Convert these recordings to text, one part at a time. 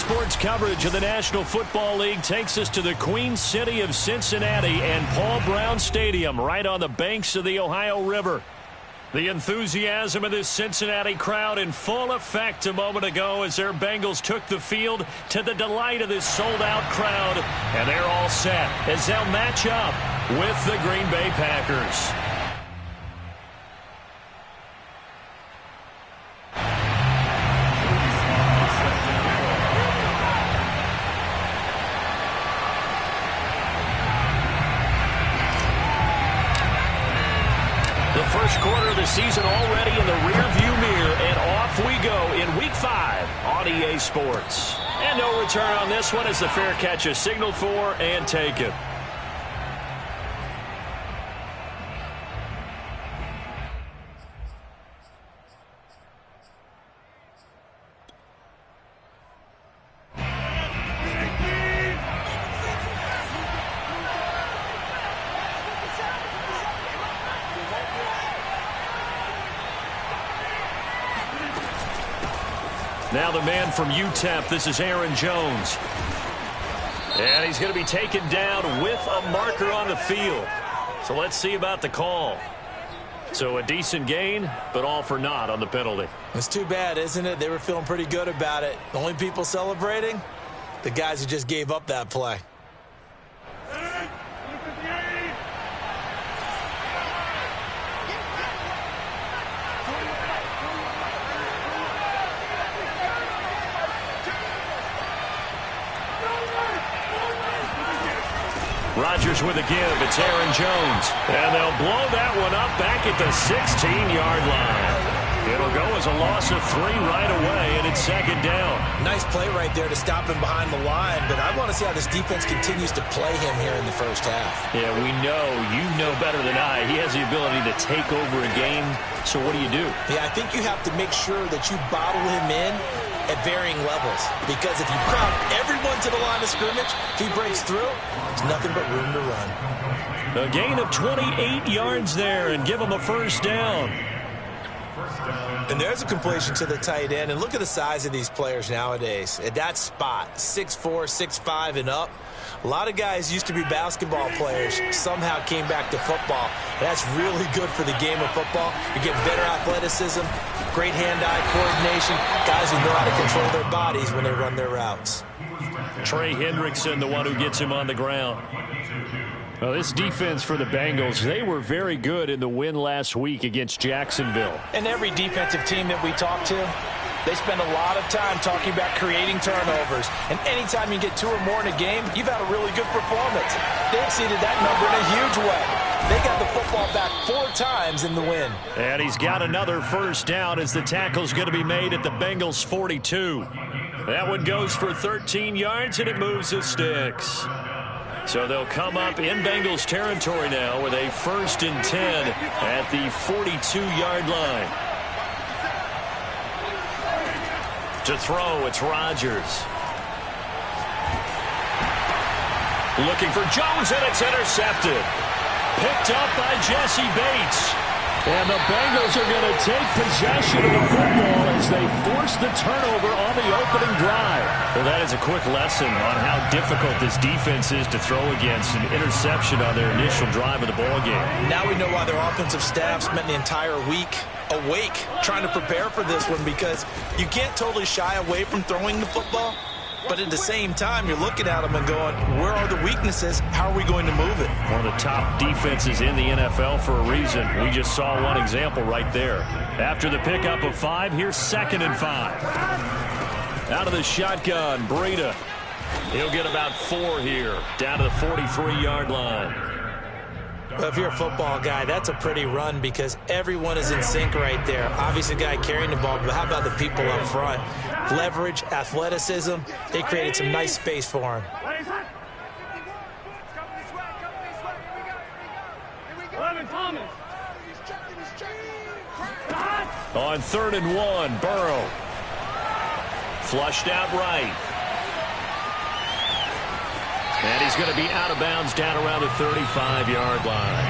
Sports coverage of the National Football League takes us to the Queen City of Cincinnati and Paul Brown Stadium right on the banks of the Ohio River. The enthusiasm of this Cincinnati crowd in full effect a moment ago as their Bengals took the field to the delight of this sold-out crowd. And they're all set as they'll match up with the Green Bay Packers. First quarter of the season already in the rearview mirror, and off we go in Week 5 on EA Sports. And no return on this one as the fair catch is signaled for and taken. Now the man from UTEP, this is Aaron Jones. And he's going to be taken down with a marker on the field. So let's see about the call. So a decent gain, but all for naught on the penalty. It's too bad, isn't it? They were feeling pretty good about it. The only people celebrating, the guys who just gave up that play. Rodgers with a give. It's Aaron Jones. And they'll blow that one up back at the 16-yard line. It'll go as a loss of 3 right away, and it's second down. Nice play right there to stop him behind the line, but I want to see how this defense continues to play him here in the first half. Yeah, we know. You know better than I. He has the ability to take over a game, so what do you do? Yeah, I think you have to make sure that you bottle him in at varying levels, because if you crowd everyone to the line of scrimmage, if he breaks through, there's nothing but room to run. A gain of 28 yards there and give him a first down. And there's a completion to the tight end. And look at the size of these players nowadays. At that spot, 6'4", 6'5", and up. A lot of guys used to be basketball players, somehow came back to football. That's really good for the game of football. You're getting better athleticism, great hand-eye coordination, guys who know how to control their bodies when they run their routes. Trey Hendrickson, the one who gets him on the ground. Well, this defense for the Bengals, they were very good in the win last week against Jacksonville. And every defensive team that we talk to, they spend a lot of time talking about creating turnovers. And anytime you get 2 or more in a game, you've had a really good performance. They exceeded that number in a huge way. They got the football back 4 times in the win. And he's got another first down as the tackle's going to be made at the Bengals' 42. That one goes for 13 yards, and it moves the sticks. So they'll come up in Bengals territory now with a 1st and 10 at the 42-yard line. To throw, it's Rodgers. Looking for Jones, and it's intercepted. Picked up by Jesse Bates. And the Bengals are going to take possession of the football as they force the turnover on the opening drive. Well, that is a quick lesson on how difficult this defense is to throw against. An interception on their initial drive of the ballgame. Now we know why their offensive staff spent the entire week awake trying to prepare for this one, because you can't totally shy away from throwing the football. But at the same time, you're looking at them and going, where are the weaknesses? How are we going to move it? One of the top defenses in the NFL for a reason. We just saw one example right there. After the pickup of 5, here's 2nd and 5. Out of the shotgun, Breida. He'll get about 4 here, down to the 43-yard line. Well, if you're a football guy, that's a pretty run because everyone is in sync right there. Obviously, the guy carrying the ball, but how about the people up front? Leverage, athleticism, they created some nice space for him. On 3rd and 1, Burrow. Flushed out right. And he's going to be out of bounds down around the 35-yard line.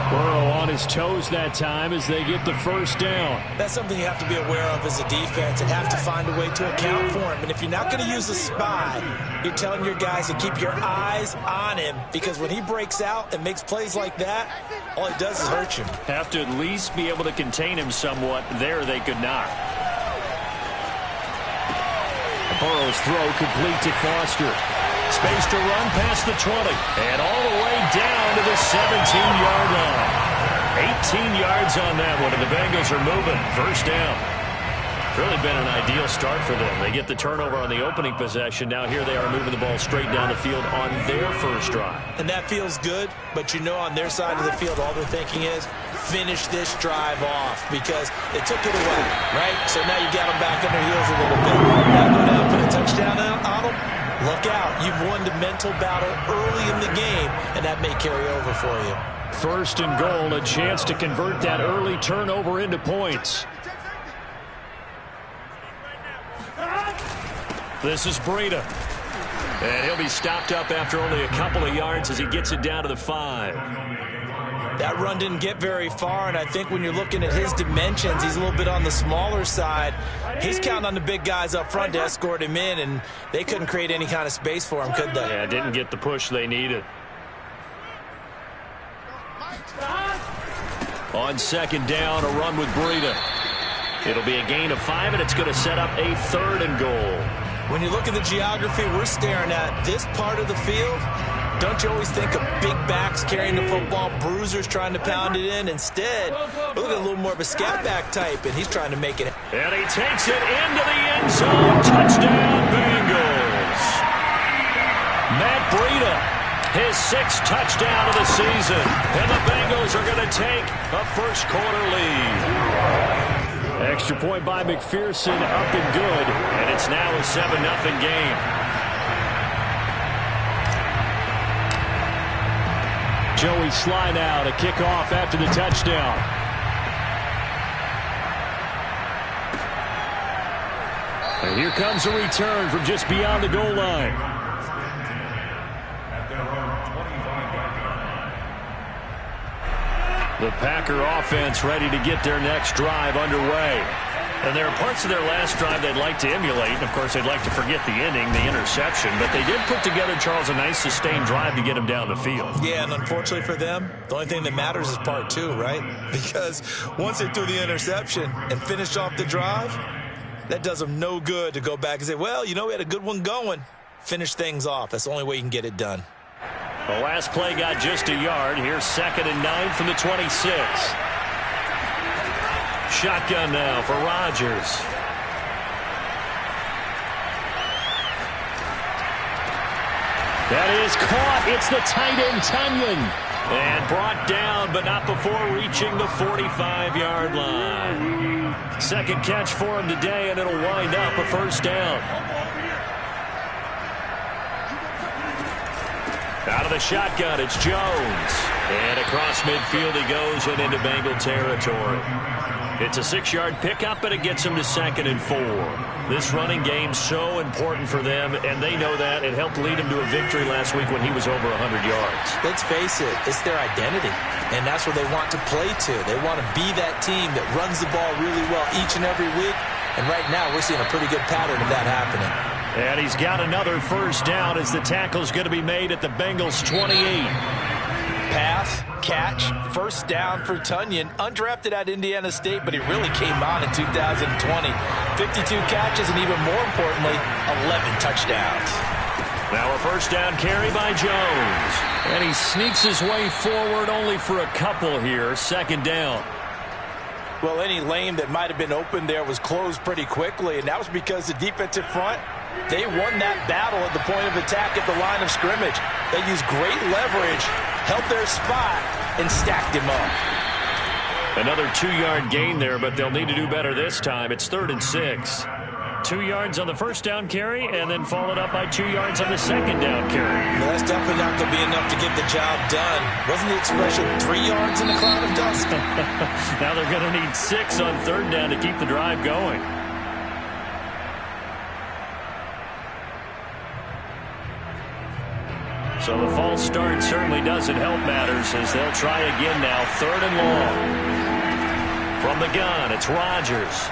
Burrow on his toes that time as they get the first down. That's something you have to be aware of as a defense and have to find a way to account for him. And if you're not going to use a spy, you're telling your guys to keep your eyes on him, because when he breaks out and makes plays like that, all he does is hurt you. Have to at least be able to contain him somewhat. There they could not. Burrow's throw complete to Foster. Space to run past the 20. And all the way down to the 17-yard line. 18 yards on that one, and the Bengals are moving. First down. Really been an ideal start for them. They get the turnover on the opening possession. Now here they are moving the ball straight down the field on their first drive. And that feels good, but you know on their side of the field all they're thinking is finish this drive off, because they took it away, right? So now you got them back on their heels a little bit. Now go down, put a touchdown on them. Look out. You've won the mental battle early in the game, and that may carry over for you. First and goal, a chance to convert that early turnover into points. This is Breida. And he'll be stopped up after only a couple of yards as he gets it down to the 5. That run didn't get very far, and I think when you're looking at his dimensions, he's a little bit on the smaller side. He's counting on the big guys up front to escort him in, and they couldn't create any kind of space for him, could they? Yeah, didn't get the push they needed. On second down, a run with Breida. It'll be a gain of 5, and it's going to set up a 3rd and goal. When you look at the geography we're staring at, this part of the field, don't you always think of big backs carrying the football, bruisers trying to pound it in? Instead, look at a little more of a scat back type, and he's trying to make it. And he takes it into the end zone. Touchdown, Bengals. Matt Breida, his 6th touchdown of the season. And the Bengals are going to take a first-quarter lead. Extra point by McPherson, up and good. And it's now a 7-0 game. Joey Sly now to kick off after the touchdown. And here comes a return from just beyond the goal line. The Packer offense ready to get their next drive underway. And there are parts of their last drive they'd like to emulate. And, of course, they'd like to forget the ending, the interception. But they did put together, Charles, a nice sustained drive to get them down the field. Yeah, and unfortunately for them, the only thing that matters is part 2, right? Because once they threw the interception and finished off the drive, that does them no good to go back and say, well, you know, we had a good one going. Finish things off. That's the only way you can get it done. The last play got just a yard. Here's 2nd and 9 from the 26. Shotgun now for Rodgers. That is caught. It's the tight end, Tunyon. And brought down, but not before reaching the 45-yard line. 2nd catch for him today, and it'll wind up a first down. Out of the shotgun, it's Jones. And across midfield he goes and into Bengal territory. It's a 6-yard pickup, and it gets him to 2nd and 4. This running game's so important for them, and they know that. It helped lead him to a victory last week when he was over 100 yards. Let's face it, it's their identity, and that's where they want to play to. They want to be that team that runs the ball really well each and every week, and right now we're seeing a pretty good pattern of that happening. And he's got another first down as the tackle's going to be made at the Bengals' 28. Pass, catch, first down for Tunyon. Undrafted at Indiana State, but he really came on in 2020. 52 catches, and even more importantly, 11 touchdowns. Now a first down carry by Jones. And he sneaks his way forward only for a couple here. 2nd down. Well, any lane that might have been open there was closed pretty quickly, and that was because the defensive front, they won that battle at the point of attack at the line of scrimmage. They used great leverage, held their spot, and stacked him up. Another 2-yard gain there, but they'll need to do better this time. It's 3rd and 6. 2 yards on the first down carry, and then followed up by 2 yards on the 2nd down carry. Well, that's definitely not going to be enough to get the job done. Wasn't the expression 3 yards in a cloud of dust? Now they're going to need 6 on 3rd down to keep the drive going. So the false start certainly doesn't help matters as they'll try again now. 3rd and long. From the gun, it's Rodgers.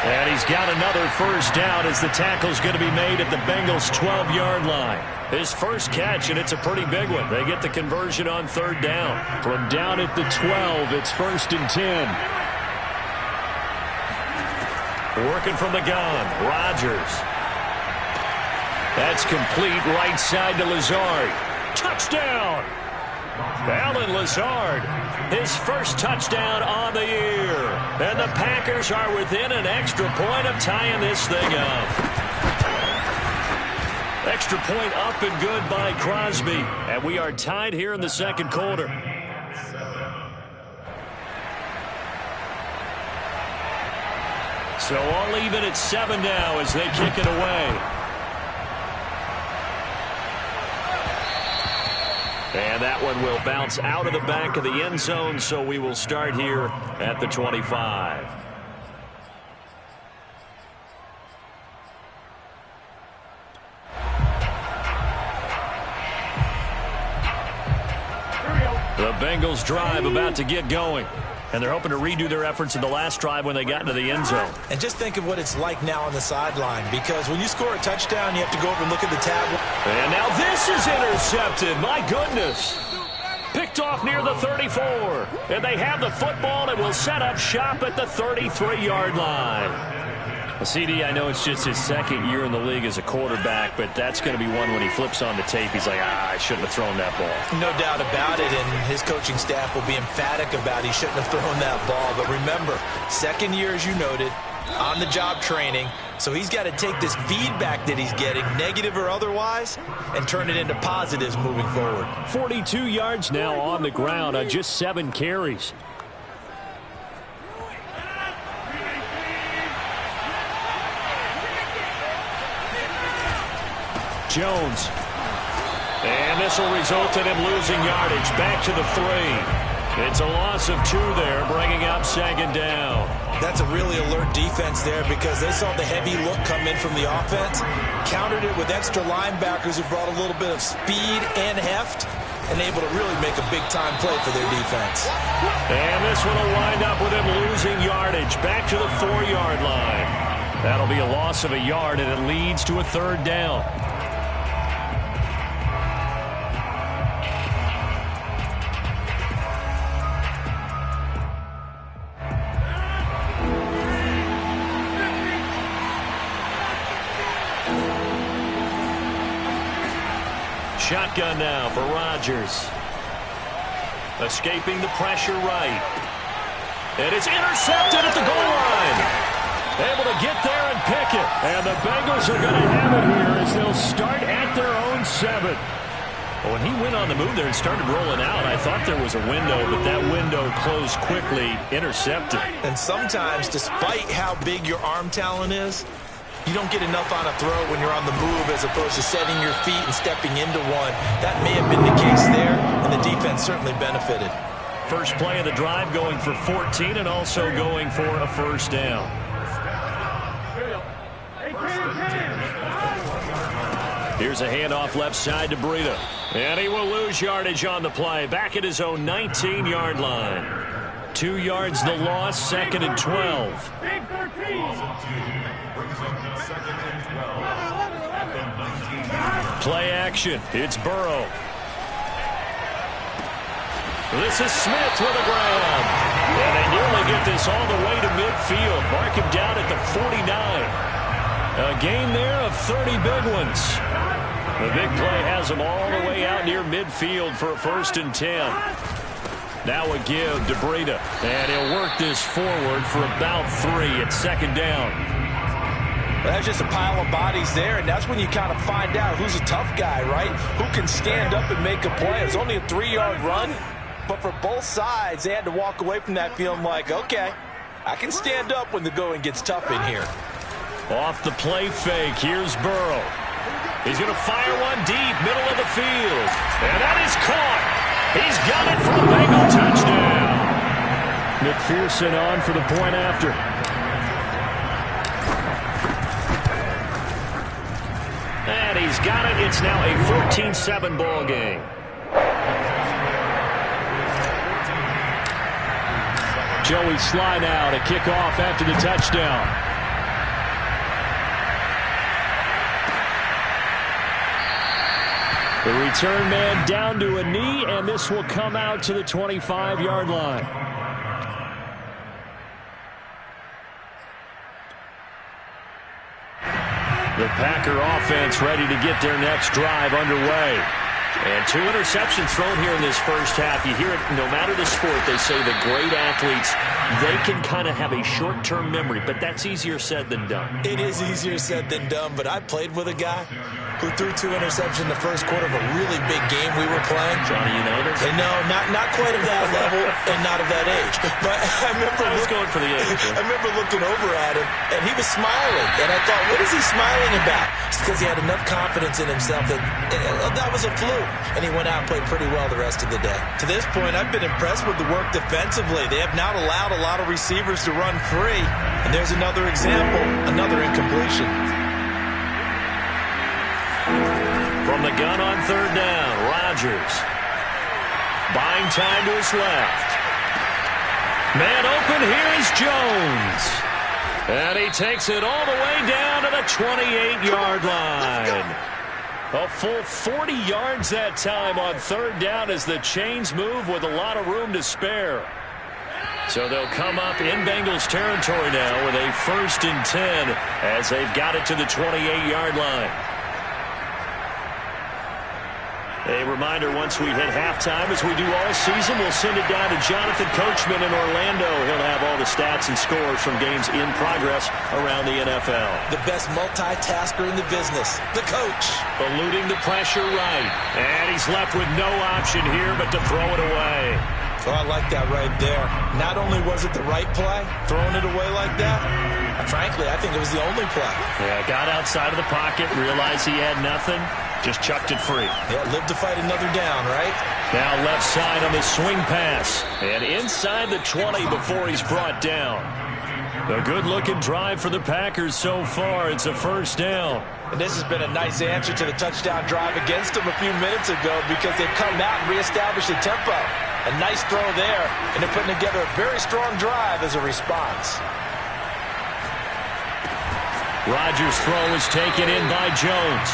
And he's got another first down as the tackle's going to be made at the Bengals' 12-yard line. His first catch, and it's a pretty big one. They get the conversion on 3rd down. From down at the 12, it's 1st and 10. Working from the gun, Rodgers. That's complete right side to Lazard. Touchdown! Alan Lazard, his first touchdown on the year. And the Packers are within an extra point of tying this thing up. Extra point up and good by Crosby. And we are tied here in the second quarter. So all even at 7 now as they kick it away. And that one will bounce out of the back of the end zone, so we will start here at the 25. The Bengals drive about to get going. And they're hoping to redo their efforts in the last drive when they got into the end zone. And just think of what it's like now on the sideline, because when you score a touchdown, you have to go over and look at the tablet. And now this is intercepted. My goodness. Picked off near the 34. And they have the football and will set up shop at the 33-yard line. CD, I know it's just his second year in the league as a quarterback, but that's going to be one when he flips on the tape. He's like, I shouldn't have thrown that ball. No doubt about it, and his coaching staff will be emphatic about he shouldn't have thrown that ball. But remember, second year, as you noted, on-the-job training, so he's got to take this feedback that he's getting, negative or otherwise, and turn it into positives moving forward. 42 yards now on the ground on just 7 carries. Jones. And this will result in him losing yardage. Back to the 3. It's a loss of 2 there, bringing up 2nd down. That's a really alert defense there because they saw the heavy look come in from the offense, countered it with extra linebackers who brought a little bit of speed and heft, and able to really make a big-time play for their defense. And this one will wind up with him losing yardage. Back to the 4-yard line. That'll be a loss of a yard, and it leads to a 3rd down. Shotgun now for Rodgers. Escaping the pressure right. And it's intercepted at the goal line. Able to get there and pick it. And the Bengals are going to have it here as they'll start at their own 7. When he went on the move there and started rolling out, I thought there was a window, but that window closed quickly, intercepted. And sometimes, despite how big your arm talent is, you don't get enough on a throw when you're on the move as opposed to setting your feet and stepping into one. That may have been the case there, and the defense certainly benefited. First play of the drive going for 14 and also going for a first down. Here's a handoff left side to Breida. And he will lose yardage on the play. Back at his own 19-yard line. 2 yards the loss, 2nd and 12. Play action. It's Burrow. This is Smith with a grab. And they nearly get this all the way to midfield. Mark him down at the 49. A gain there of 30 big ones. The big play has them all the way out near midfield for a 1st and 10. Now a give to Breida. And he'll work this forward for about 3 at 2nd down. That's just a pile of bodies there, and that's when you kind of find out who's a tough guy, right? Who can stand up and make a play. It's only a 3-yard run, but for both sides, they had to walk away from that feeling like, okay, I can stand up when the going gets tough in here. Off the play fake, here's Burrow. He's going to fire one deep, middle of the field. And that is caught. He's got it for a Bengal touchdown. McPherson on for the point after. And he's He's got it. It's now a 14-7 ball game. Joey Sly now to kick off after the touchdown. The return man down to a knee, and this will come out to the 25-yard line. The Packer offense ready to get their next drive underway. And 2 interceptions thrown here in this first half. You hear it no matter the sport. They say the great athletes, they can kind of have a short-term memory, but that's easier said than done. It is easier said than done, but I played with a guy who threw 2 interceptions in the first quarter of a really big game we were playing. Johnny Unitas? And no, not quite of that level and not of that age. But I remember I was going for the age. I remember looking over at him, and he was smiling. And I thought, what is he smiling about? It's because he had enough confidence in himself that was a fluke. And he went out and played pretty well the rest of the day. To this point, I've been impressed with the work defensively. They have not allowed a lot of receivers to run free. And there's another example, another incompletion. From the gun on third down, Rodgers. Buying time to his left. Man open, here's Jones. And he takes it all the way down to the 28-yard line. A full 40 yards that time on third down as the chains move with a lot of room to spare. So they'll come up in Bengals territory now with a 1st and 10 as they've got it to the 28-yard line. A reminder, once we hit halftime, as we do all season, we'll send it down to Jonathan Coachman in Orlando. He'll have all the stats and scores from games in progress around the NFL. The best multitasker in the business, the coach. Eluding the pressure right. And he's left with no option here but to throw it away. Oh, I like that right there. Not only was it the right play, throwing it away like that, frankly, I think it was the only play. Yeah, got outside of the pocket, realized he had nothing, just chucked it free. Yeah, live to fight another down, right? Now left side on the swing pass. And inside the 20 before he's brought down. A good-looking drive for the Packers so far. It's a 1st down. And this has been a nice answer to the touchdown drive against them a few minutes ago because they've come out and reestablished the tempo. A nice throw there, and they're putting together a very strong drive as a response. Rodgers' throw is taken in by Jones.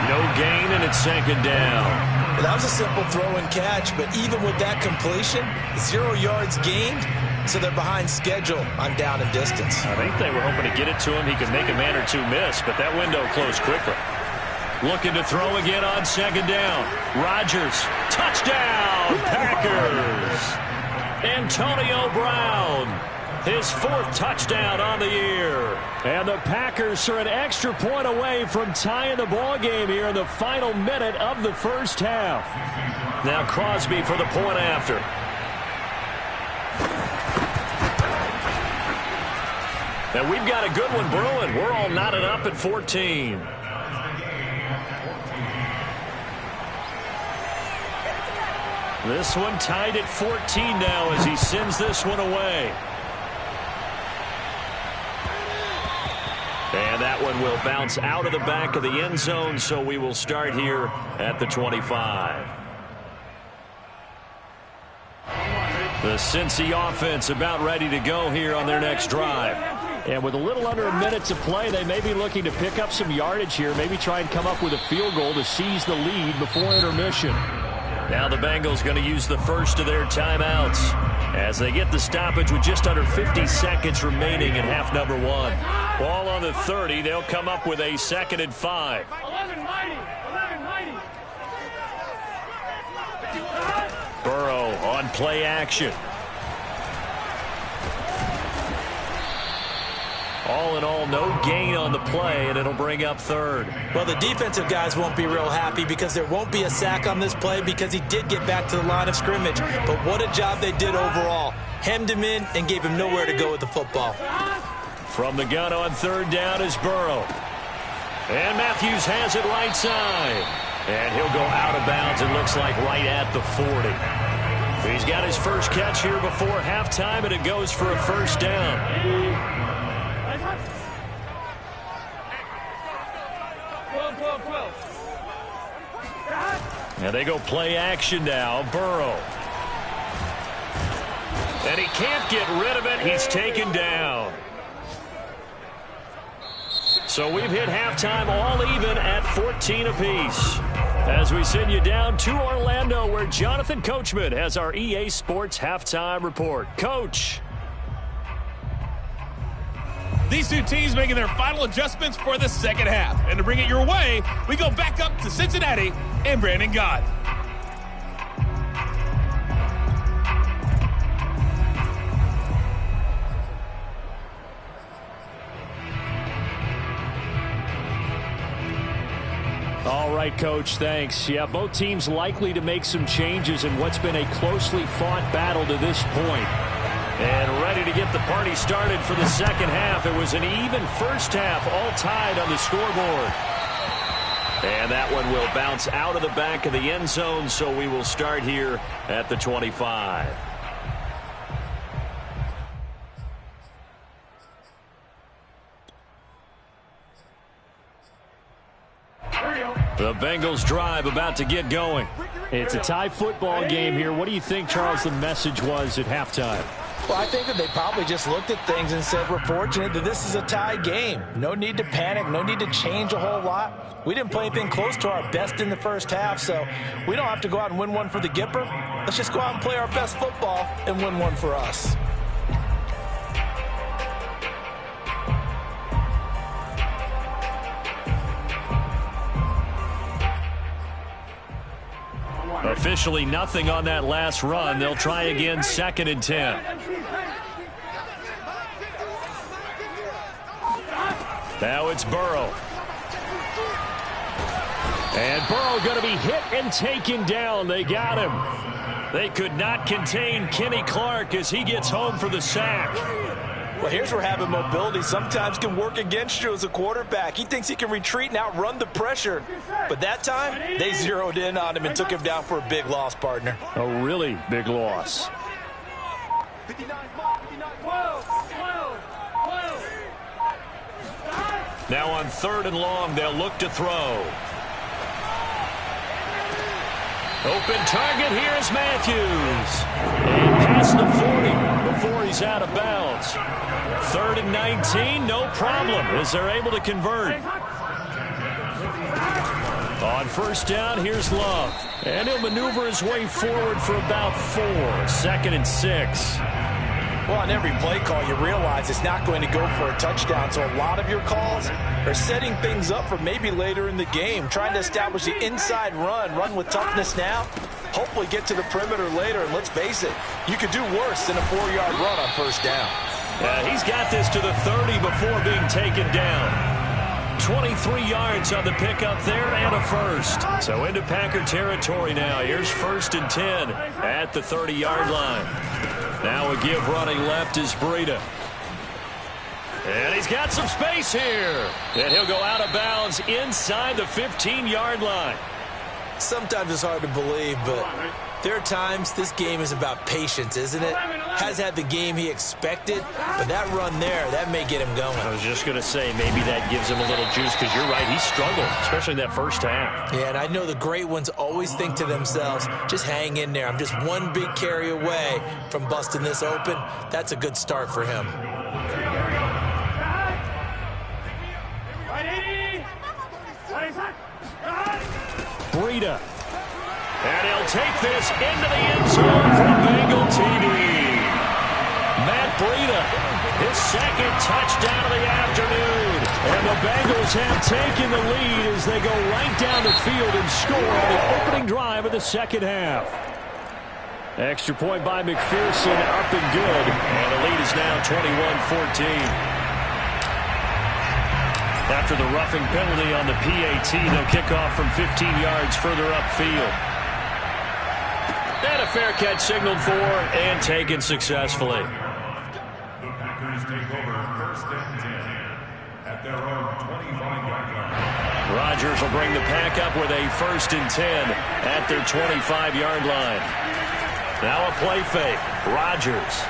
No gain, and it's 2nd down. Well, that was a simple throw and catch, but even with that completion, 0 yards gained, so they're behind schedule on down and distance. I think they were hoping to get it to him. He could make a man or two miss, but that window closed quickly. Looking to throw again on 2nd down. Rodgers, touchdown, Packers. Antonio Brown, his 4th touchdown on the year. And the Packers are an extra point away from tying the ball game here in the final minute of the first half. Now Crosby for the point after. And we've got a good one brewing. We're all knotted up at 14. This one tied at 14 now as he sends this one away. And that one will bounce out of the back of the end zone, so we will start here at the 25. The Cincy offense about ready to go here on their next drive. And with a little under a minute to play, they may be looking to pick up some yardage here, maybe try and come up with a field goal to seize the lead before intermission. Now the Bengals going to use the first of their timeouts as they get the stoppage with just under 50 seconds remaining in half number 1. Ball on the 30. They'll come up with a 2nd and 5. Burrow on play action. All in all, no gain on the play, and it'll bring up 3rd. Well, the defensive guys won't be real happy because there won't be a sack on this play because he did get back to the line of scrimmage. But what a job they did overall. Hemmed him in and gave him nowhere to go with the football. From the gun on 3rd down is Burrow. And Matthews has it right side. And he'll go out of bounds, it looks like right at the 40. He's got his first catch here before halftime, and it goes for a 1st down. 12. And they go play action now. Burrow. And he can't get rid of it. He's taken down. So we've hit halftime all even at 14 apiece. As we send you down to Orlando, where Jonathan Coachman has our EA Sports halftime report. Coach. These two teams making their final adjustments for the second half. And to bring it your way, we go back up to Cincinnati and Brandon Gott. All right, Coach, thanks. Yeah, both teams likely to make some changes in what's been a closely fought battle to this point. And ready to get the party started for the second half. It was an even first half, all tied on the scoreboard. And that one will bounce out of the back of the end zone, so we will start here at the 25. The Bengals drive about to get going. It's a tie football game here. What do you think, Charles, the message was at halftime? Well, I think that they probably just looked at things and said, we're fortunate that this is a tie game. No need to panic. No need to change a whole lot. We didn't play anything close to our best in the first half, so we don't have to go out and win one for the Gipper. Let's just go out and play our best football and win one for us. Officially nothing on that last run. They'll try again, 2nd and 10. Now it's Burrow. And Burrow going to be hit and taken down. They got him. They could not contain Kenny Clark as he gets home for the sack. Well, here's where having mobility sometimes can work against you as a quarterback. He thinks he can retreat and outrun the pressure. But that time, they zeroed in on him and took him down for a big loss, partner. A really big loss. Now on 3rd and long, they'll look to throw. Open target, here's Matthews. And past the 40 before he's out of bounds. 3rd and 19, no problem as they're able to convert. On 1st down, here's Love. And he'll maneuver his way forward for about 4. 2nd and 6. Well, on every play call, you realize it's not going to go for a touchdown. So a lot of your calls are setting things up for maybe later in the game, trying to establish the inside run with toughness now, hopefully get to the perimeter later. And let's face it, you could do worse than a 4-yard run on 1st down. He's got this to the 30 before being taken down. 23 yards on the pickup there and a first. So into Packer territory now. Here's 1st and 10 at the 30-yard line. Now a give running left is Breida. And he's got some space here. And he'll go out of bounds inside the 15-yard line. Sometimes it's hard to believe, but there are times this game is about patience, isn't it? Has had the game he expected, but that run there, that may get him going. I was just going to say, maybe that gives him a little juice, because you're right, he struggled, especially in that first half. Yeah, and I know the great ones always think to themselves, just hang in there. I'm just one big carry away from busting this open. That's a good start for him. Breida. And he'll take this into the end zone for a Bengal TD. Matt Breida, his 2nd touchdown of the afternoon. And the Bengals have taken the lead as they go right down the field and score on the opening drive of the second half. Extra point by McPherson, up and good. And the lead is now 21-14. After the roughing penalty on the PAT, they'll kick off from 15 yards further upfield. And a fair catch signaled for and taken successfully. The Packers take over 1st and 10 at their own 25-yard line. Rodgers will bring the pack up with a 1st and 10 at their 25-yard line. Now a play fake. Rodgers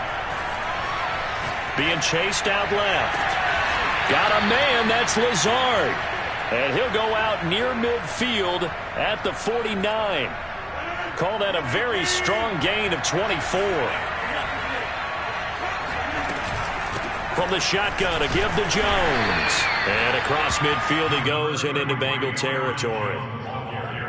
being chased out left. Got a man, that's Lazard. And he'll go out near midfield at the 49. Call that a very strong gain of 24. From the shotgun, a give to Jones. And across midfield he goes and into Bengal territory.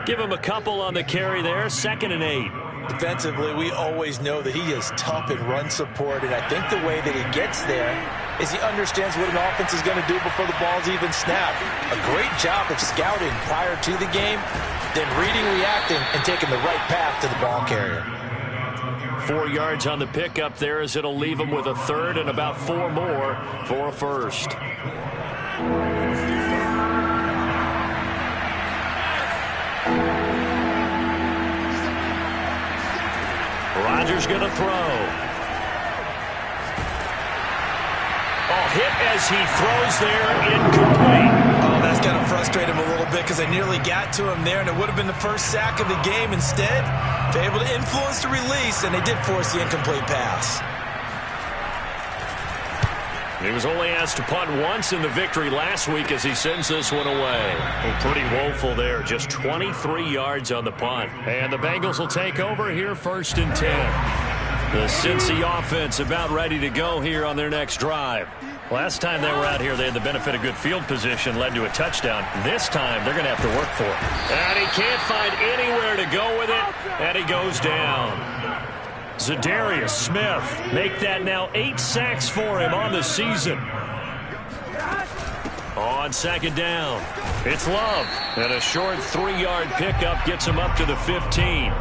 Give him a couple on the carry there, 2nd and 8. Defensively, we always know that he is tough in run support, and I think the way that he gets there is he understands what an offense is going to do before the ball's even snapped. A great job of scouting prior to the game, then reading, reacting, and taking the right path to the ball carrier. 4 yards on the pickup there as it'll leave him with a 3rd and about 4 more for a 1st. Rodgers going to throw. Hit as he throws there, incomplete. Oh, that's got to frustrate him a little bit because they nearly got to him there, and it would have been the first sack of the game. Instead, they're able to influence the release, and they did force the incomplete pass. He was only asked to punt once in the victory last week as he sends this one away. Well, pretty woeful there, just 23 yards on the punt. And the Bengals will take over here, 1st and 10. The Cincy offense about ready to go here on their next drive. Last time they were out here, they had the benefit of good field position, led to a touchdown. This time, they're going to have to work for it. And he can't find anywhere to go with it, and he goes down. Zadarius Smith, make that now 8 sacks for him on the season. On 2nd down, it's Love, and a short 3-yard pickup gets him up to the 15.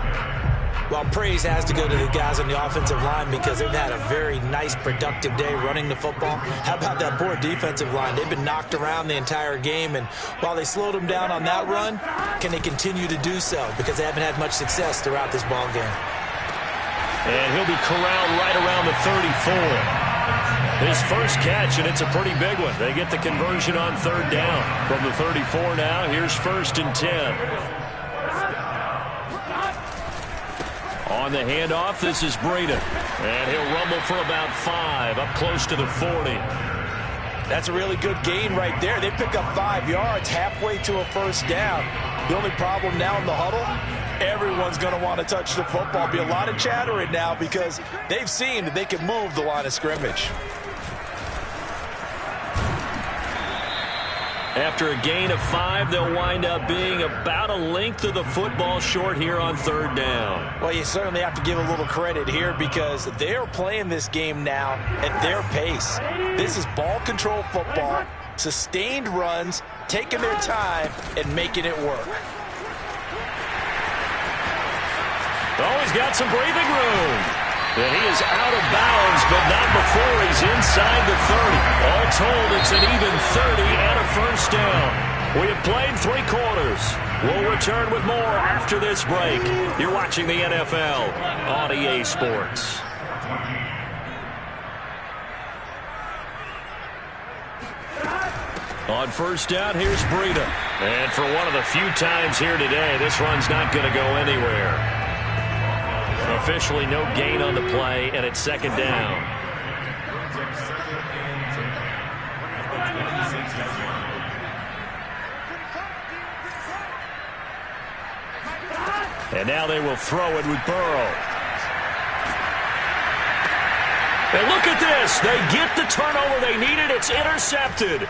Well, praise has to go to the guys on the offensive line because they've had a very nice, productive day running the football. How about that poor defensive line? They've been knocked around the entire game, and while they slowed them down on that run, can they continue to do so? Because they haven't had much success throughout this ball game. And he'll be corralled right around the 34. His first catch, and it's a pretty big one. They get the conversion on 3rd down. From the 34 now, here's 1st and 10. On the handoff, this is Breida. And he'll rumble for about 5, up close to the 40. That's a really good gain right there. They pick up 5 yards halfway to a 1st down. The only problem now in the huddle, everyone's going to want to touch the football. Be a lot of chattering now because they've seen that they can move the line of scrimmage. After a gain of 5, they'll wind up being about a length of the football short here on 3rd down. Well, you certainly have to give a little credit here because they're playing this game now at their pace. This is ball control football, sustained runs, taking their time, and making it work. Oh, he's got some breathing room. And he is out of bounds, but not before he's inside the 30. All told, it's an even 30 and a 1st down. We have played 3 quarters. We'll return with more after this break. You're watching the NFL on EA Sports. On 1st down, here's Breida. And for one of the few times here today, this run's not going to go anywhere. Officially no gain on the play, and it's 2nd down. And now they will throw it with Burrow. And look at this. They get the turnover they needed. It's intercepted.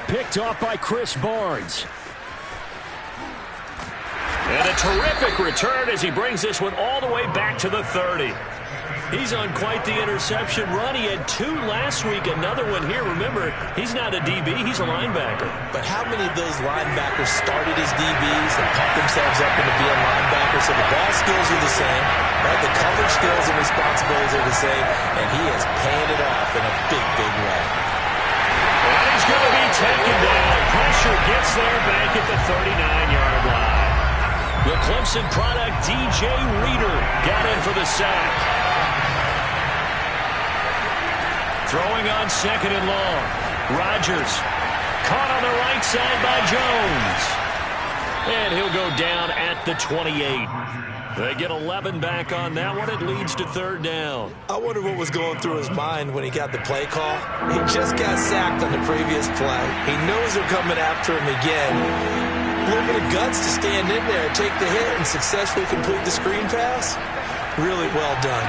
Picked off by Chris Barnes. And a terrific return as he brings this one all the way back to the 30. He's on quite the interception run. He had 2 last week, another one here. Remember, he's not a DB, he's a linebacker. But how many of those linebackers started as DBs and pumped themselves up into being linebackers? So the ball skills are the same, right? The coverage skills and responsibilities are the same, and he is paying it off in a big, big way. And he's going to be taken down. Pressure gets there back at the 39-yard line. The Clemson product, DJ Reader, got in for the sack. Throwing on 2nd and long. Rodgers caught on the right side by Jones. And he'll go down at the 28. They get 11 back on that one. It leads to third down. I wonder what was going through his mind when he got the play call. He just got sacked on the previous play. He knows they're coming after him again. A little bit of guts to stand in there, take the hit, and successfully complete the screen pass. Really well done.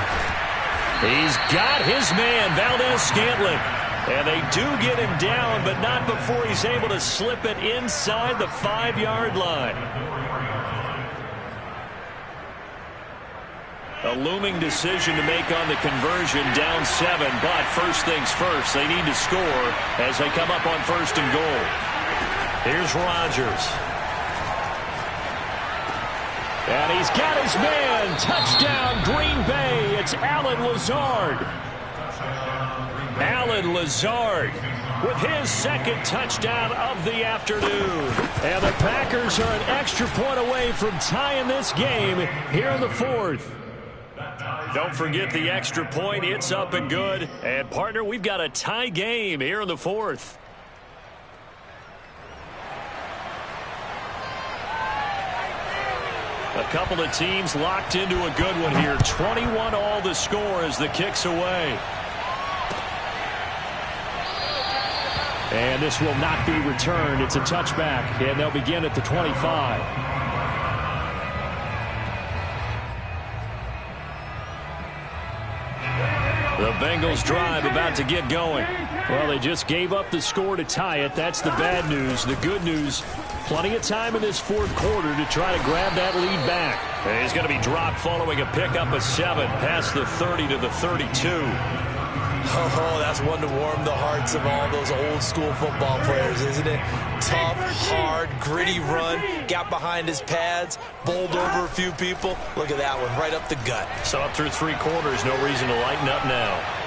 He's got his man, Valdez-Scantling. And they do get him down, but not before he's able to slip it inside the 5-yard line. A looming decision to make on the conversion, down 7, but first things first, they need to score as they come up on first and goal. Here's Rodgers. And he's got his man. Touchdown, Green Bay. It's Allen Lazard. Allen Lazard with his second touchdown of the afternoon. And the Packers are an extra point away from tying this game here in the fourth. Don't forget the extra point. It's up and good. And, partner, we've got a tie game here in the fourth. A couple of teams locked into a good one here. 21 all the score as the kick's away. And this will not be returned. It's a touchback, and they'll begin at the 25. The Bengals drive about to get going. Well, they just gave up the score to tie it. That's the bad news. The good news, plenty of time in this fourth quarter to try to grab that lead back. And he's going to be dropped following a pickup of 7 past the 30 to the 32. Oh, that's one to warm the hearts of all those old school football players, isn't it? Tough, hard, gritty run, got behind his pads, bowled over a few people. Look at that one, right up the gut. So up through 3 quarters, no reason to lighten up now.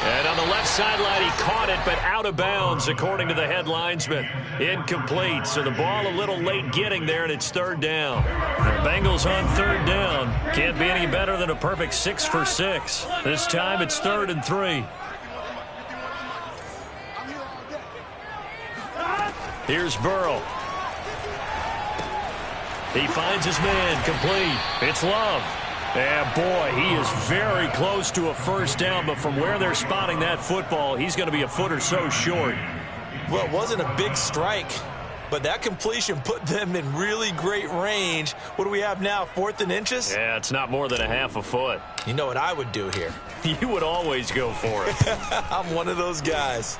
And on the left sideline, he caught it, but out of bounds, according to the head linesman. Incomplete, so the ball a little late getting there, and it's third down. The Bengals on third down. Can't be any better than a perfect 6 for 6. This time it's 3rd and 3. Here's Burrow. He finds his man, complete. It's Love. And, boy, he is very close to a first down, but from where they're spotting that football, he's going to be a foot or so short. Well, it wasn't a big strike, but that completion put them in really great range. What do we have now, 4th and inches? Yeah, it's not more than a half a foot. You know what I would do here? You would always go for it. I'm one of those guys.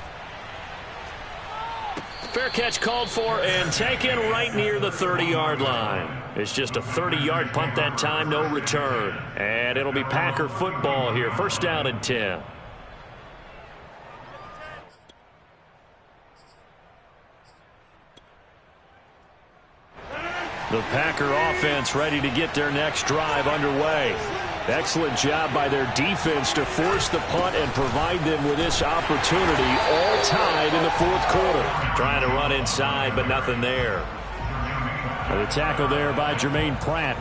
Fair catch called for and taken right near the 30-yard line. It's just a 30-yard punt that time, no return. And it'll be Packer football here. First down and 10. The Packer offense ready to get their next drive underway. Excellent job by their defense to force the punt and provide them with this opportunity, all tied in the fourth quarter. Trying to run inside, but nothing there. And the tackle there by Jermaine Pratt.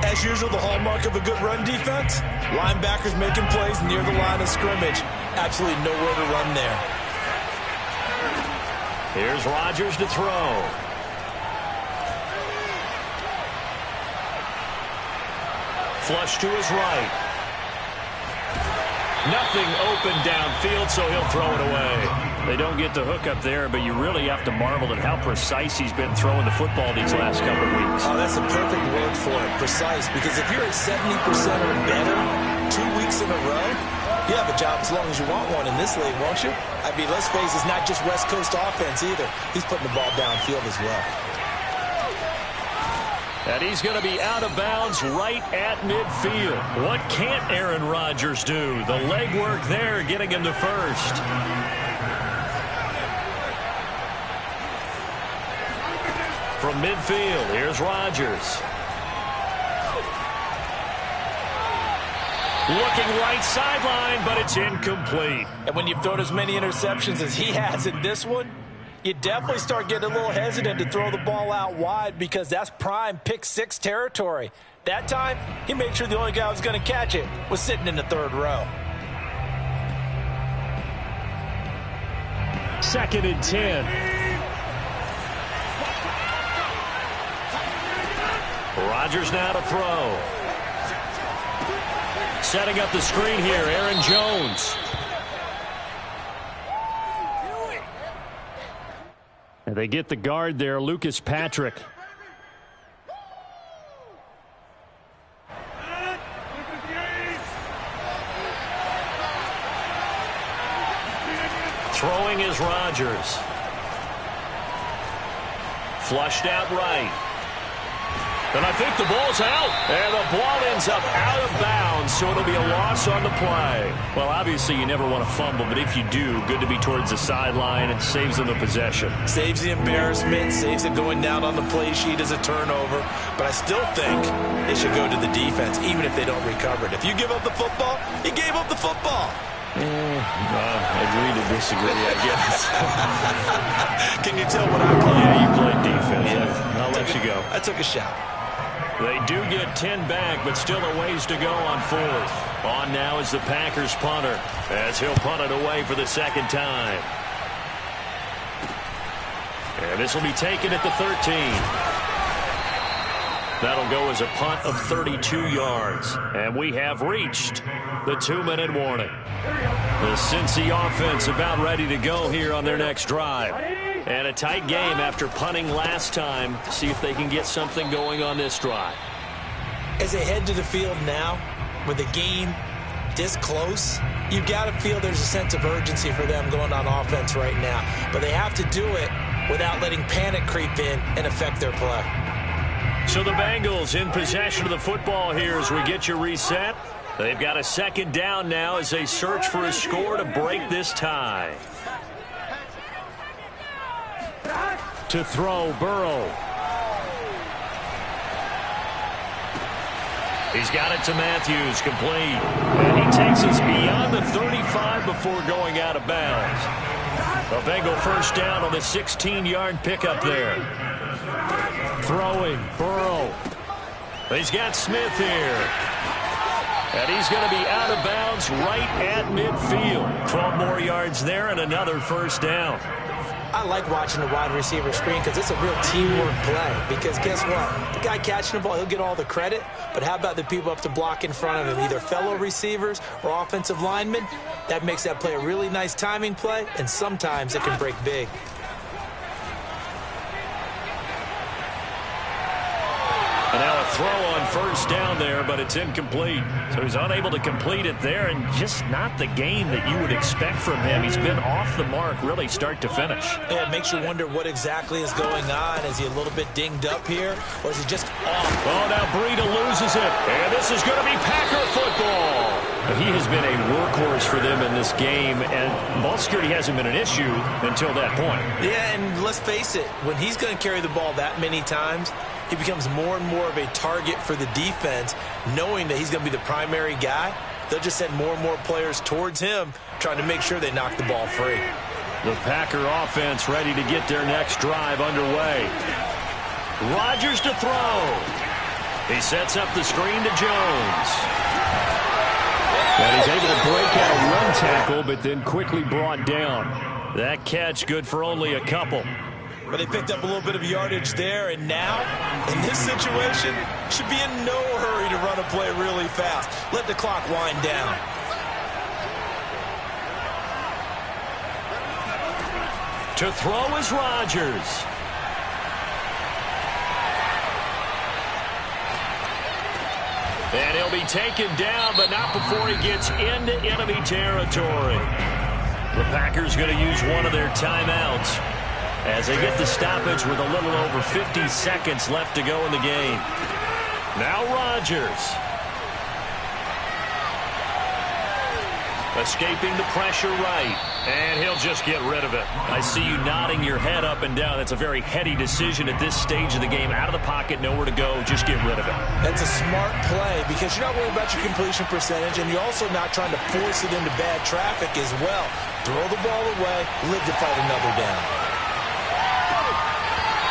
As usual, the hallmark of a good run defense, linebackers making plays near the line of scrimmage. Absolutely nowhere to run there. Here's Rodgers to throw. Flush to his right. Nothing open downfield, so he'll throw it away. They don't get the hook up there, but you really have to marvel at how precise he's been throwing the football these last couple of weeks. Oh, that's the perfect word for it, precise. Because if you're at 70% or better 2 weeks in a row, you have a job as long as you want one in this league, won't you? I mean, let's face it, it's not just West Coast offense either. He's putting the ball downfield as well. And he's going to be out of bounds right at midfield. What can't Aaron Rodgers do? The legwork there getting him to first. From midfield, here's Rodgers. Looking right sideline, but it's incomplete. And when you've thrown as many interceptions as he has in this one, you definitely start getting a little hesitant to throw the ball out wide because that's prime pick 6 territory. That time, he made sure the only guy who was going to catch it was sitting in the 3rd row. 2nd and 10. Rodgers now to throw. Setting up the screen here, Aaron Jones. And they get the guard there, Lucas Patrick. Throwing is Rodgers. Flushed out right. And I think the ball's out. And the ball ends up out of bounds, so it'll be a loss on the play. Well, obviously you never want to fumble, but if you do, good to be towards the sideline. It saves them the possession. Saves the embarrassment, saves it going down on the play sheet as a turnover. But I still think it should go to the defense, even if they don't recover it. If you give up the football, you gave up the football. Agree to disagree, I guess. Can you tell what I play? Yeah, you played defense. Yeah. I'll let you go. I took a shot. They do get 10 back, but still a ways to go on fourth. On now is the Packers punter, as he'll punt it away for the second time. And this will be taken at the 13. That'll go as a punt of 32 yards. And we have reached the 2-minute warning. The Cincy offense about ready to go here on their next drive. And a tight game after punting last time. See if they can get something going on this drive. As they head to the field now, with the game this close, you've got to feel there's a sense of urgency for them going on offense right now. But they have to do it without letting panic creep in and affect their play. So the Bengals in possession of the football here as we get you reset. They've got a second down now as they search for a score to break this tie. To throw, Burrow. He's got it to Matthews, complete. And he takes us beyond the 35 before going out of bounds. A Bengal first down on the 16-yard pickup there. Throwing, Burrow. He's got Smith here. And he's going to be out of bounds right at midfield. 12 more yards there and another first down. I like watching the wide receiver screen because it's a real teamwork play. Because guess what? The guy catching the ball, he'll get all the credit. But how about the people up to block in front of him, either fellow receivers or offensive linemen? That makes that play a really nice timing play, and sometimes it can break big. And now a throw on first down there, but it's incomplete. So he's unable to complete it there, and just not the game that you would expect from him. He's been off the mark really start to finish. Yeah, it makes you wonder what exactly is going on. Is he a little bit dinged up here, or is he just off? Oh, now Breida loses it, and this is going to be Packer football. He has been a workhorse for them in this game, and ball security hasn't been an issue until that point. Yeah, and let's face it, when he's going to carry the ball that many times, he becomes more and more of a target for the defense, knowing that he's going to be the primary guy. They'll just send more and more players towards him, trying to make sure they knock the ball free. The Packer offense ready to get their next drive underway. Rodgers to throw. He sets up the screen to Jones. And he's able to break out a run tackle, but then quickly brought down. That catch good for only a couple. But they picked up a little bit of yardage there, and now, in this situation, should be in no hurry to run a play really fast. Let the clock wind down. To throw is Rodgers. And he'll be taken down, but not before he gets into enemy territory. The Packers going to use one of their timeouts as they get the stoppage with a little over 50 seconds left to go in the game. Now Rodgers. Escaping the pressure right. And he'll just get rid of it. I see you nodding your head up and down. That's a very heady decision at this stage of the game. Out of the pocket, nowhere to go. Just get rid of it. That's a smart play because you're not worried about your completion percentage, and you're also not trying to force it into bad traffic as well. Throw the ball away, live to fight another down.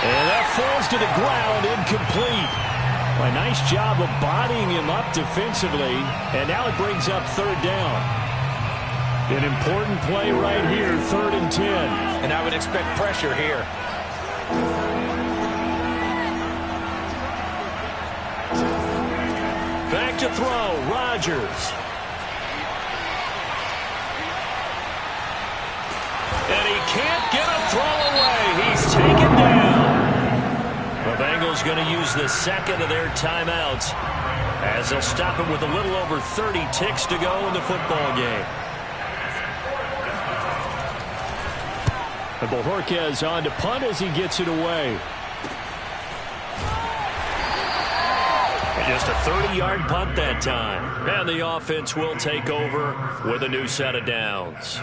And that falls to the ground, incomplete. A nice job of bodying him up defensively, and now it brings up third down. An important play right here, 3rd and 10. And I would expect pressure here. to throw. Rodgers. And he can't get a throw away. He's taken down. The Bengals going to use the second of their timeouts as they'll stop him with a little over 30 ticks to go in the football game. And Bojorquez on to punt as he gets it away. And just a 30-yard punt that time. And the offense will take over with a new set of downs.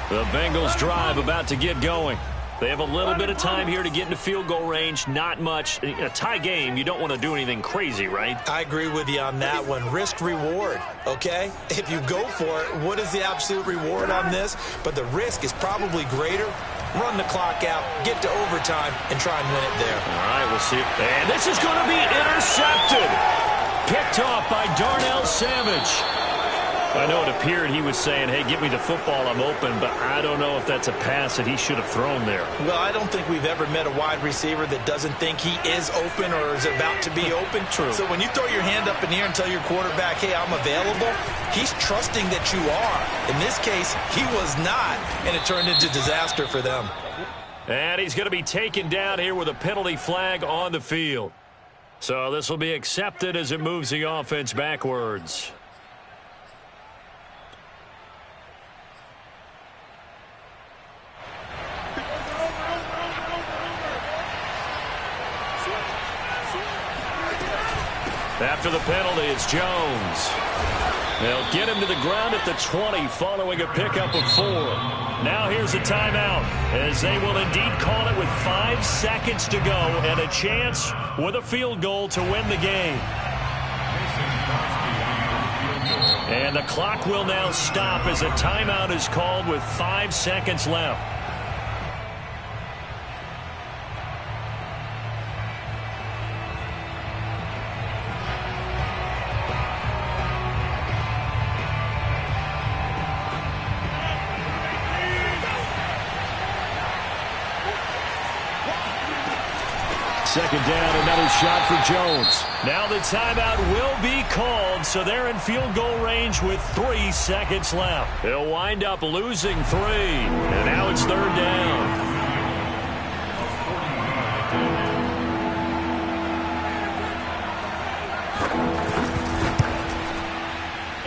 The Bengals drive about to get going. They have a little bit of time here to get into field goal range. Not much. In a tie game, you don't want to do anything crazy, right? I agree with you on that one. Risk reward, okay? If you go for it, what is the absolute reward on this? But the risk is probably greater. Run the clock out, get to overtime, and try and win it there. All right, we'll see. And this is going to be intercepted. Picked off by Darnell Savage. I know it appeared he was saying, hey, give me the football, I'm open, but I don't know if that's a pass that he should have thrown there. Well, I don't think we've ever met a wide receiver that doesn't think he is open or is about to be open. True. So when you throw your hand up in the air and tell your quarterback, hey, I'm available, he's trusting that you are. In this case, he was not, and it turned into disaster for them. And he's going to be taken down here with a penalty flag on the field. So this will be accepted as it moves the offense backwards. After the penalty, it's Jones. They'll get him to the ground at the 20 following a pickup of 4. Now here's a timeout as they will indeed call it with 5 seconds to go and a chance with a field goal to win the game. And the clock will now stop as a timeout is called with 5 seconds left. Second down, another shot for Jones. Now the timeout will be called, so they're in field goal range with 3 seconds left. They'll wind up losing 3, and now it's third down.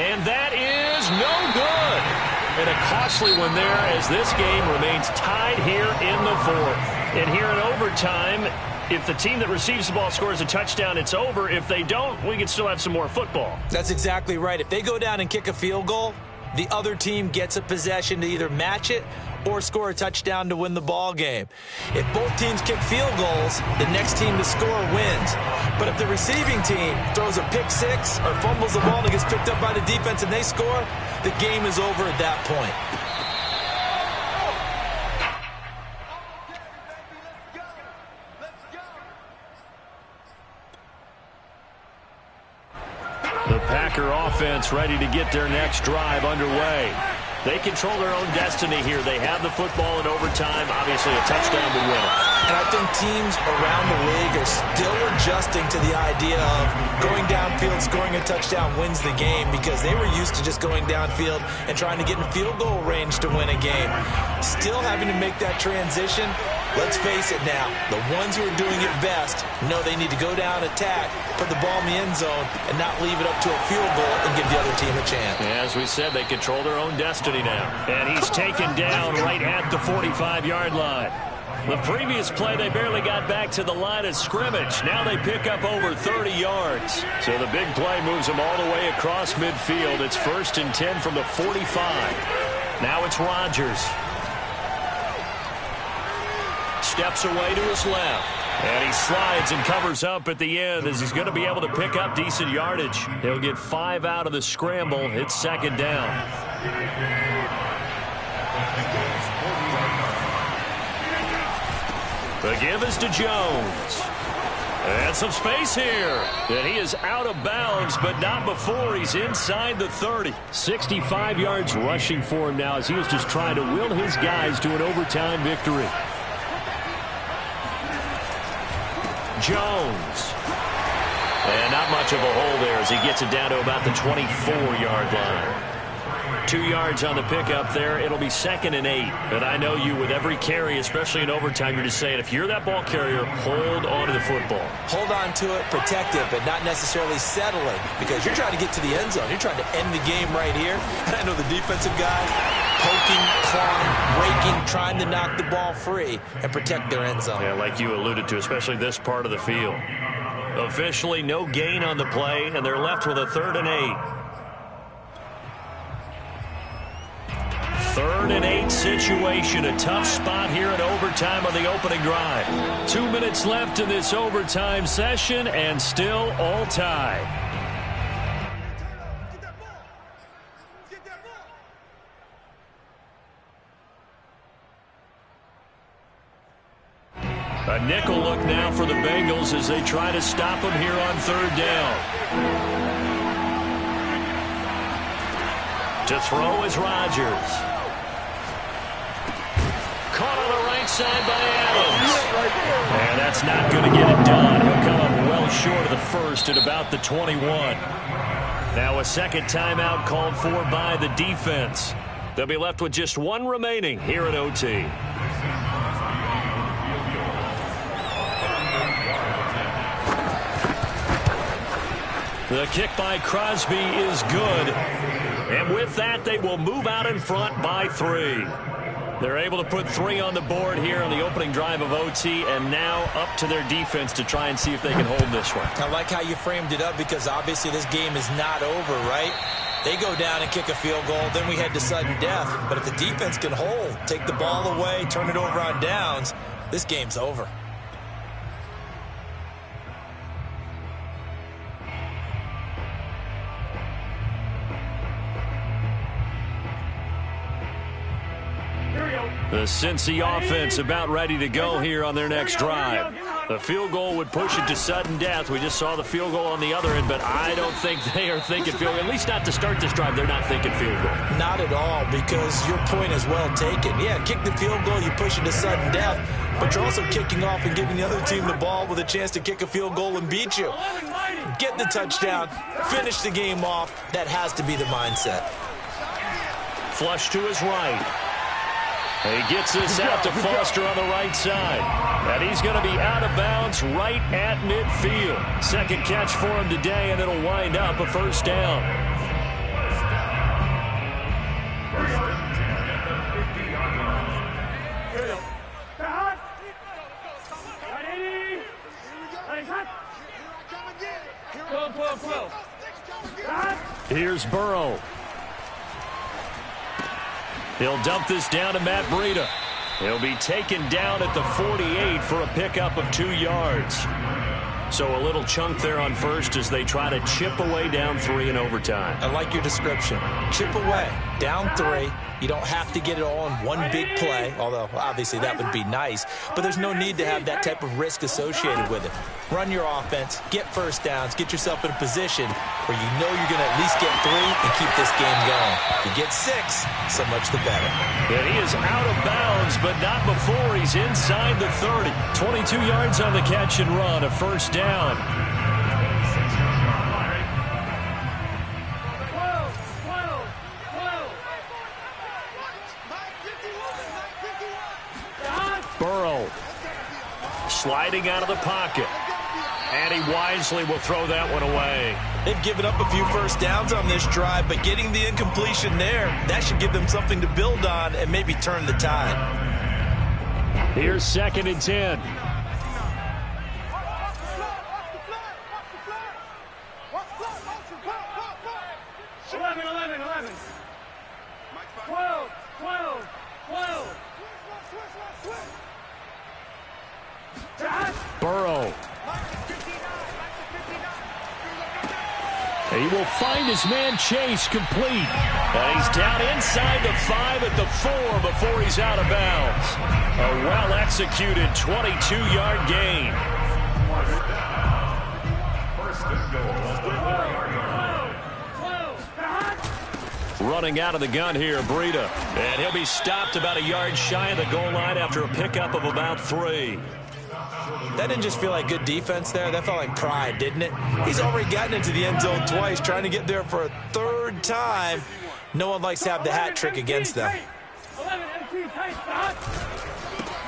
And that is no good. And a costly one there as this game remains tied here in the 4th. And here in overtime, if the team that receives the ball scores a touchdown, it's over. If they don't, we can still have some more football. That's exactly right. If they go down and kick a field goal, the other team gets a possession to either match it or score a touchdown to win the ball game. If both teams kick field goals, the next team to score wins. But if the receiving team throws a pick 6 or fumbles the ball and gets picked up by the defense and they score, the game is over at that point. The Packer offense ready to get their next drive underway. They control their own destiny here. They have the football in overtime. Obviously, a touchdown would win it. And I think teams around the league are still adjusting to the idea of going downfield, scoring a touchdown wins the game because they were used to just going downfield and trying to get in field goal range to win a game. Still having to make that transition. Let's face it now, the ones who are doing it best know they need to go down, attack, put the ball in the end zone, and not leave it up to a field goal and give the other team a chance. As we said, they control their own destiny now. And he's taken down right at the 45-yard line. The previous play, they barely got back to the line of scrimmage. Now they pick up over 30 yards. So the big play moves them all the way across midfield. It's 1st and 10 from the 45. Now it's Rodgers. Steps away to his left. And he slides and covers up at the end as he's going to be able to pick up decent yardage. He'll get 5 out of the scramble. It's second down. The give is to Jones. And some space here. And he is out of bounds, but not before he's inside the 30. 65 yards rushing for him now as he was just trying to will his guys to an overtime victory. Jones. And not much of a hole there as he gets it down to about the 24-yard line. 2 yards on the pickup there. It'll be 2nd and 8. But I know you, with every carry, especially in overtime, you're just saying, if you're that ball carrier, hold on to the football. Hold on to it, protect it, but not necessarily settling, because you're trying to get to the end zone. You're trying to end the game right here. And I know the defensive guys poking, clawing, raking, trying to knock the ball free and protect their end zone. Yeah, like you alluded to, especially this part of the field. Officially, no gain on the play, and they're left with a 3rd and 8. 3rd and 8 situation. A tough spot here in overtime on the opening drive. 2 minutes left in this overtime session, and still all tied. A nickel look now for the Bengals as they try to stop them here on 3rd down. To throw is Rodgers. Caught on the right side by Adams. And that's not going to get it done. He'll come up well short of the first at about the 21. Now a second timeout called for by the defense. They'll be left with just 1 remaining here at OT. The kick by Crosby is good. And with that, they will move out in front by 3. They're able to put 3 on the board here on the opening drive of OT, and now up to their defense to try and see if they can hold this one. I like how you framed it up, because obviously this game is not over, right? They go down and kick a field goal, then we head to sudden death. But if the defense can hold, take the ball away, turn it over on downs, this game's over. The Cincy offense about ready to go here on their next drive. The field goal would push it to sudden death. We just saw the field goal on the other end, but I don't think they are thinking field goal. At least not to start this drive. They're not thinking field goal. Not at all, because your point is well taken. Yeah, kick the field goal, you push it to sudden death, but you're also kicking off and giving the other team the ball with a chance to kick a field goal and beat you. Get the touchdown, finish the game off. That has to be the mindset. Flush to his right. He gets this out to Foster on the right side. And he's going to be out of bounds right at midfield. Second catch for him today, and it'll wind up a 1st down. Here's Burrow. He'll dump this down to Matt Breida. He'll be taken down at the 48 for a pickup of 2 yards. So a little chunk there on first as they try to chip away down 3 in overtime. I like your description. Chip away, down 3. You don't have to get it all in one big play, although obviously that would be nice. But there's no need to have that type of risk associated with it. Run your offense, get 1st downs, get yourself in a position where you know you're going to at least get 3 and keep this game going. If you get 6, so much the better. And he is out of bounds, but not before he's inside the 30. 22 yards on the catch and run, a 1st down. Burrow sliding out of the pocket. And he wisely will throw that one away. They've given up a few 1st downs on this drive, but getting the incompletion there, that should give them something to build on and maybe turn the tide. Here's 2nd and 10. Burrow. He will find his man Chase complete. And he's down inside the 5 at the 4 before he's out of bounds. A well-executed 22-yard gain. Running out of the gun here, Breida. And he'll be stopped about a yard shy of the goal line after a pickup of about 3. That didn't just feel like good defense there. That felt like pride, didn't it? He's already gotten into the end zone twice, trying to get there for a third time. No one likes to have the hat trick against them.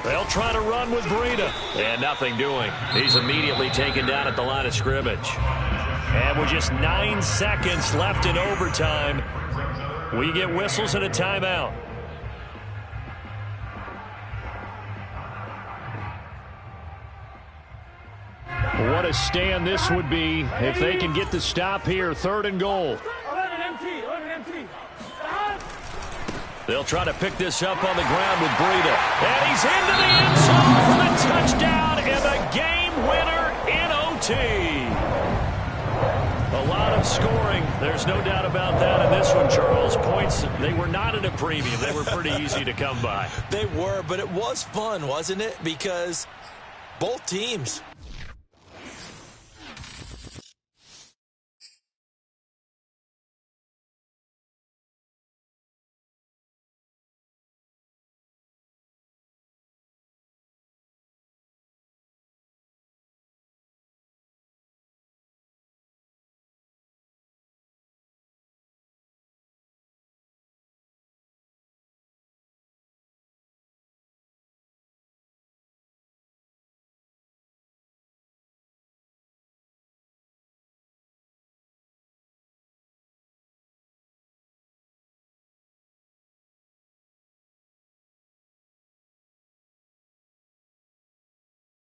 They'll try to run with Breida. And nothing doing. He's immediately taken down at the line of scrimmage. And with just 9 seconds left in overtime, we get whistles and a timeout. What a stand this would be if they can get the stop here. 3rd and goal. They'll try to pick this up on the ground with Breida. And he's into the end zone for the touchdown and the game winner in OT. A lot of scoring. There's no doubt about that in this one, Charles. Points, they were not at a premium. They were pretty easy to come by. They were, but it was fun, wasn't it? Because both teams